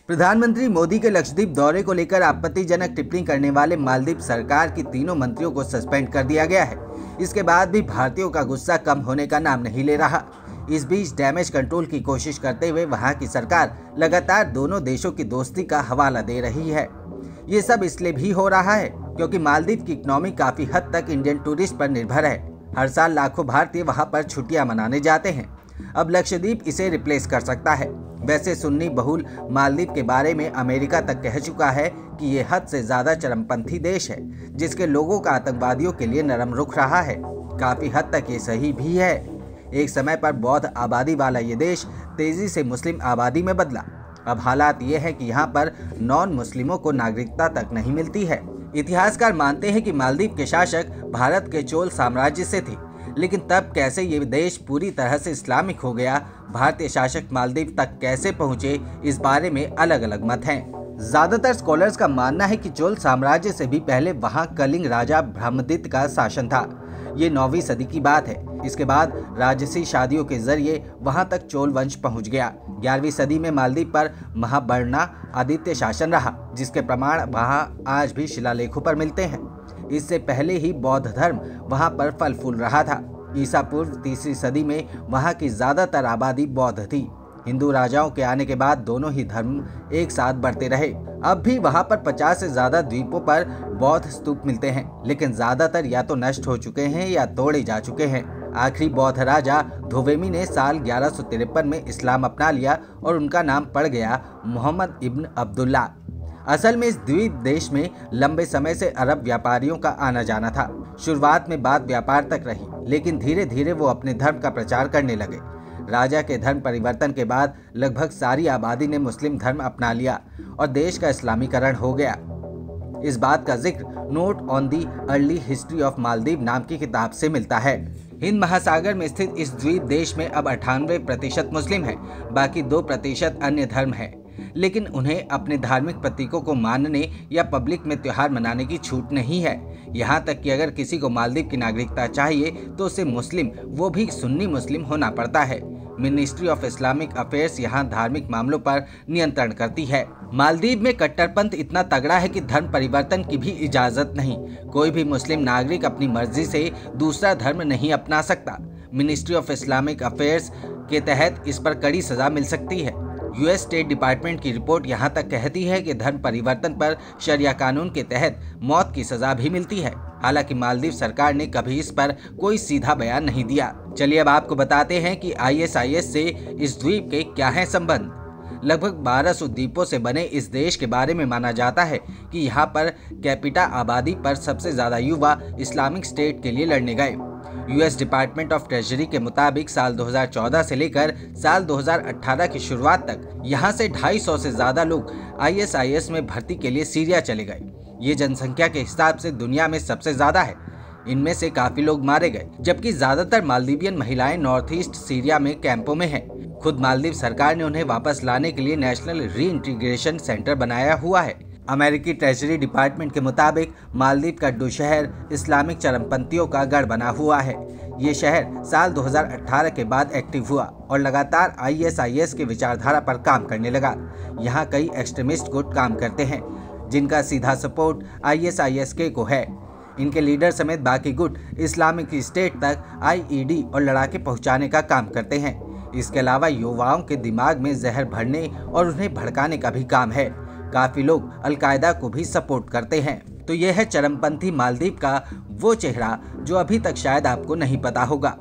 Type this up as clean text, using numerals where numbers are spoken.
प्रधानमंत्री मोदी के लक्षद्वीप दौरे को लेकर आपत्तिजनक टिप्पणी करने वाले मालदीव सरकार की तीनों मंत्रियों को सस्पेंड कर दिया गया है। इसके बाद भी भारतीयों का गुस्सा कम होने का नाम नहीं ले रहा। इस बीच डैमेज कंट्रोल की कोशिश करते हुए वहां की सरकार लगातार दोनों देशों की दोस्ती का हवाला दे रही है। ये सब इसलिए भी हो रहा है क्योंकि मालदीव की इकोनॉमी काफी हद तक इंडियन टूरिस्ट पर निर्भर है। हर साल लाखों भारतीय वहां पर छुट्टियां मनाने जाते हैं। अब लक्षद्वीप इसे रिप्लेस कर सकता है। वैसे सुन्नी बहुल मालदीव के बारे में अमेरिका तक कह चुका है कि ये हद से ज्यादा चरमपंथी देश है, जिसके लोगों का आतंकवादियों के लिए नरम रुख रहा है। काफी हद तक ये सही भी है। एक समय पर बौद्ध आबादी वाला ये देश तेजी से मुस्लिम आबादी में बदला। अब हालात ये है कि यहाँ पर नॉन मुस्लिमों को नागरिकता तक नहीं मिलती है। इतिहासकार मानते हैं कि मालदीव के शासक भारत के चोल साम्राज्य से थे, लेकिन तब कैसे ये देश पूरी तरह से इस्लामिक हो गया, भारतीय शासक मालदीव तक कैसे पहुंचे, इस बारे में अलग अलग मत हैं। ज्यादातर स्कॉलर्स का मानना है कि चोल साम्राज्य से भी पहले वहां कलिंग राजा ब्रह्मदित्य का शासन था। ये 9वीं सदी की बात है। इसके बाद राजसी शादियों के जरिए वहां तक चोल वंश पहुंच गया। 11वीं सदी में मालदीव पर महाबर्णा आदित्य शासन रहा, जिसके प्रमाण वहां आज भी शिलालेखों पर मिलते हैं। इससे पहले ही बौद्ध धर्म वहां पर फल फूल रहा था। ईसा पूर्व 3री सदी में वहां की ज्यादातर आबादी बौद्ध थी। हिंदू राजाओं के आने के बाद दोनों ही धर्म एक साथ बढ़ते रहे। अब भी वहां पर 50 से ज्यादा द्वीपों पर बौद्ध स्तूप मिलते हैं, लेकिन ज्यादातर या तो नष्ट हो चुके हैं या तोड़े जा चुके हैं। आखिरी बौद्ध राजा धोवेमी ने साल 1153 में इस्लाम अपना लिया और उनका नाम पड़ गया मोहम्मद इब्न अब्दुल्ला। असल में इस द्वीप देश में लंबे समय से अरब व्यापारियों का आना जाना था। शुरुआत में बात व्यापार तक रही, लेकिन धीरे धीरे वो अपने धर्म का प्रचार करने लगे। राजा के धर्म परिवर्तन के बाद लगभग सारी आबादी ने मुस्लिम धर्म अपना लिया और देश का इस्लामीकरण हो गया। इस बात का जिक्र note on the early history of Maldives नाम की किताब से मिलता है। हिंद महासागर में स्थित इस द्वीप देश में अब 98% मुस्लिम है, बाकी 2% अन्य धर्म है, लेकिन उन्हें अपने धार्मिक प्रतीकों को मानने या पब्लिक में त्योहार मनाने की छूट नहीं है। यहाँ तक कि अगर किसी को मालदीव की नागरिकता चाहिए तो उसे मुस्लिम, वो भी सुन्नी मुस्लिम होना पड़ता है। मिनिस्ट्री ऑफ इस्लामिक अफेयर्स यहाँ धार्मिक मामलों पर नियंत्रण करती है। मालदीव में कट्टरपंथ इतना तगड़ा है कि धर्म परिवर्तन की भी इजाजत नहीं। कोई भी मुस्लिम नागरिक अपनी मर्जी से दूसरा धर्म नहीं अपना सकता। मिनिस्ट्री ऑफ इस्लामिक अफेयर्स के तहत इस पर कड़ी सजा मिल सकती है। यूएस स्टेट डिपार्टमेंट की रिपोर्ट यहाँ तक कहती है कि धर्म परिवर्तन पर शरिया कानून के तहत मौत की सजा भी मिलती है। हालांकि मालदीव सरकार ने कभी इस पर कोई सीधा बयान नहीं दिया। चलिए अब आपको बताते हैं कि आईएसआईएस से इस द्वीप के क्या है संबंध। लगभग 1200 द्वीपों से बने इस देश के बारे में माना जाता है कि यहाँ पर कैपिटा आबादी पर सबसे ज्यादा युवा इस्लामिक स्टेट के लिए लड़ने गए। यूएस डिपार्टमेंट ऑफ ट्रेजरी के मुताबिक साल 2014 से लेकर साल 2018 की शुरुआत तक यहाँ से 250 से ज्यादा लोग आईएसआईएस में भर्ती के लिए सीरिया चले गए। ये जनसंख्या के हिसाब से दुनिया में सबसे ज्यादा है। इनमें से काफी लोग मारे गए, जबकि ज्यादातर मालदीवियन महिलाएं नॉर्थ ईस्ट सीरिया में कैंपों में हैं। खुद मालदीव सरकार ने उन्हें वापस लाने के लिए नेशनल री इंटीग्रेशन सेंटर बनाया हुआ है। अमेरिकी ट्रेजरी डिपार्टमेंट के मुताबिक मालदीव का डुशहर इस्लामिक चरमपंथियों का गढ़ बना हुआ है। ये शहर साल 2018 के बाद एक्टिव हुआ और लगातार आईएसआईएस की विचारधारा पर काम करने लगा। यहाँ कई एक्सट्रीमिस्ट गुट काम करते हैं, जिनका सीधा सपोर्ट आईएसआईएस को है। इनके लीडर समेत बाकी गुट इस्लामिक स्टेट तक आईईडी और लड़ाके पहुँचाने का काम करते हैं। इसके अलावा युवाओं के दिमाग में जहर भरने और उन्हें भड़काने का भी काम है। काफी लोग अलकायदा को भी सपोर्ट करते हैं। तो यह है चरमपंथी मालदीव का वो चेहरा जो अभी तक शायद आपको नहीं पता होगा।